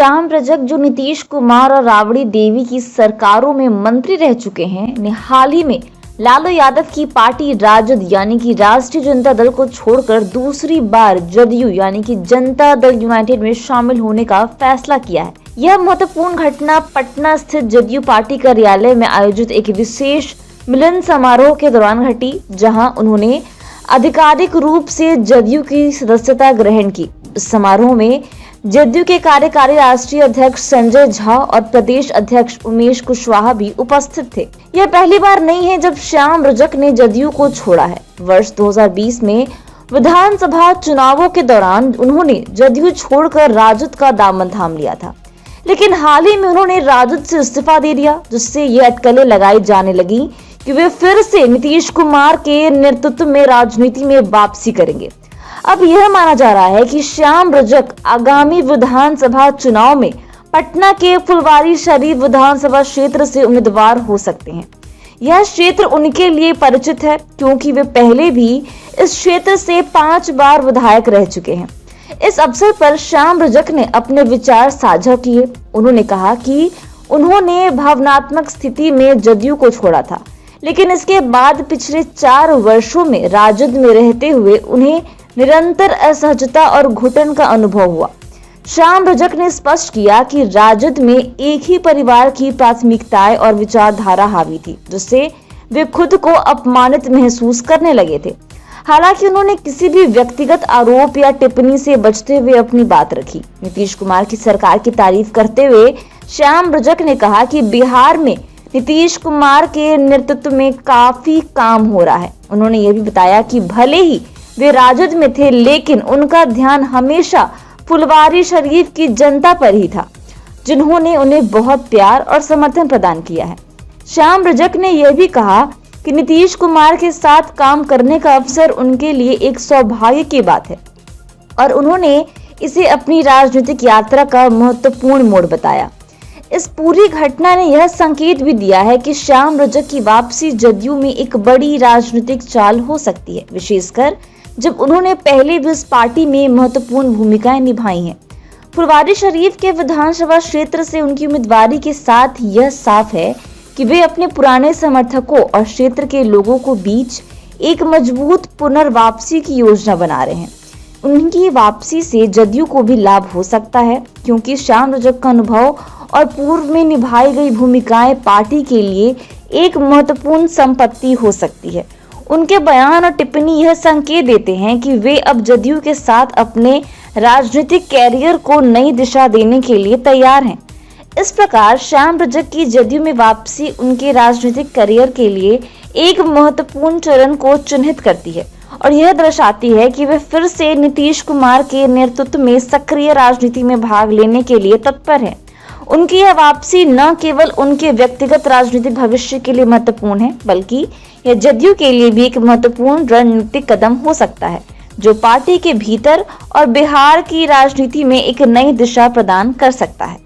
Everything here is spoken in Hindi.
श्याम रजक जो नीतीश कुमार और राबड़ी देवी की सरकारों में मंत्री रह चुके हैं, ने हाल ही में लालू यादव की पार्टी राजद यानी कि राष्ट्रीय जनता दल को छोड़कर दूसरी बार जदयू यानी कि जनता दल यूनाइटेड में शामिल होने का फैसला किया है। यह महत्वपूर्ण घटना पटना स्थित जदयू पार्टी कार्यालय में आयोजित एक विशेष मिलन समारोह के दौरान घटी, जहां उन्होंने आधिकारिक रूप से जदयू की सदस्यता ग्रहण की। इस समारोह में जदयू के कार्यकारी राष्ट्रीय अध्यक्ष संजय झा और प्रदेश अध्यक्ष उमेश कुशवाहा भी उपस्थित थे। यह पहली बार नहीं है जब श्याम रजक ने जदयू को छोड़ा है। वर्ष 2020 में विधानसभा चुनावों के दौरान उन्होंने जदयू छोड़कर राजद का दामन थाम लिया था, लेकिन हाल ही में उन्होंने राजद से इस्तीफा दे दिया, जिससे ये अटकलें लगाई जाने लगी कि वे फिर से नीतीश कुमार के नेतृत्व में राजनीति में वापसी करेंगे। अब यह माना जा रहा है कि श्याम रजक आगामी विधानसभा चुनाव में पटना के फुलवारीशरीफ विधानसभा क्षेत्र से उम्मीदवार हो सकते हैं। यह क्षेत्र उनके लिए परिचित है क्योंकि वे पहले भी इस क्षेत्र से 5 बार विधायक रह चुके हैं। इस अवसर पर श्याम रजक ने अपने विचार साझा किए। उन्होंने कहा कि उन्होंने भावनात्मक स्थिति में जदयू को छोड़ा था, लेकिन इसके बाद पिछले 4 वर्षों में राजद में रहते हुए उन्हें निरंतर असहजता और घुटन का अनुभव हुआ। श्याम रजक ने स्पष्ट किया कि राजद में एक ही परिवार की प्राथमिकताएं और विचारधारा हावी थी, जिससे वे खुद को अपमानित महसूस करने लगे थे। हालांकि उन्होंने किसी भी व्यक्तिगत आरोप या टिप्पणी से बचते हुए अपनी बात रखी। नीतीश कुमार की सरकार की तारीफ करते हुए श्याम रजक ने कहा कि बिहार में नीतीश कुमार के नेतृत्व में काफी काम हो रहा है। उन्होंने यह भी बताया कि भले ही वे राजद में थे, लेकिन उनका ध्यान हमेशा फुलवारीशरीफ की जनता पर ही था, जिन्होंने उन्हें बहुत प्यार और समर्थन प्रदान किया है। श्याम रजक ने यह भी कहा कि नीतीश कुमार के साथ काम करने का अवसर उनके लिए एक सौभाग्य की बात है और उन्होंने इसे अपनी राजनीतिक यात्रा का महत्वपूर्ण मोड़ बताया। इस पूरी घटना ने यह संकेत भी दिया है कि श्याम रजक की वापसी जदयू में एक बड़ी राजनीतिक चाल हो सकती है, विशेषकर जब उन्होंने पहले भी इस पार्टी में महत्वपूर्ण भूमिकाएं निभाई हैं। फुलवारीशरीफ के विधानसभा क्षेत्र से उनकी उम्मीदवारी के साथ यह साफ है कि वे अपने पुराने समर्थकों और क्षेत्र के लोगों को बीच एक मजबूत पुनर्वापसी की योजना बना रहे हैं। उनकी वापसी से जदयू को भी लाभ हो सकता है, क्योंकि श्याम रजक का अनुभव और पूर्व में निभाई गई भूमिकाएं पार्टी के लिए एक महत्वपूर्ण संपत्ति हो सकती है। उनके बयान और टिप्पणी यह संकेत देते हैं कि वे अब जदयू के साथ अपने राजनीतिक कैरियर को नई दिशा देने के लिए तैयार हैं। इस प्रकार श्याम रजक की जदयू में वापसी उनके राजनीतिक करियर के लिए एक महत्वपूर्ण चरण को चिन्हित करती है और यह दर्शाती है कि वे फिर से नीतीश कुमार के नेतृत्व में सक्रिय राजनीति में भाग लेने के लिए तत्पर हैं। उनकी यह वापसी न केवल उनके व्यक्तिगत राजनीतिक भविष्य के लिए महत्वपूर्ण है, बल्कि यह जदयू के लिए भी एक महत्वपूर्ण रणनीतिक कदम हो सकता है, जो पार्टी के भीतर और बिहार की राजनीति में एक नई दिशा प्रदान कर सकता है।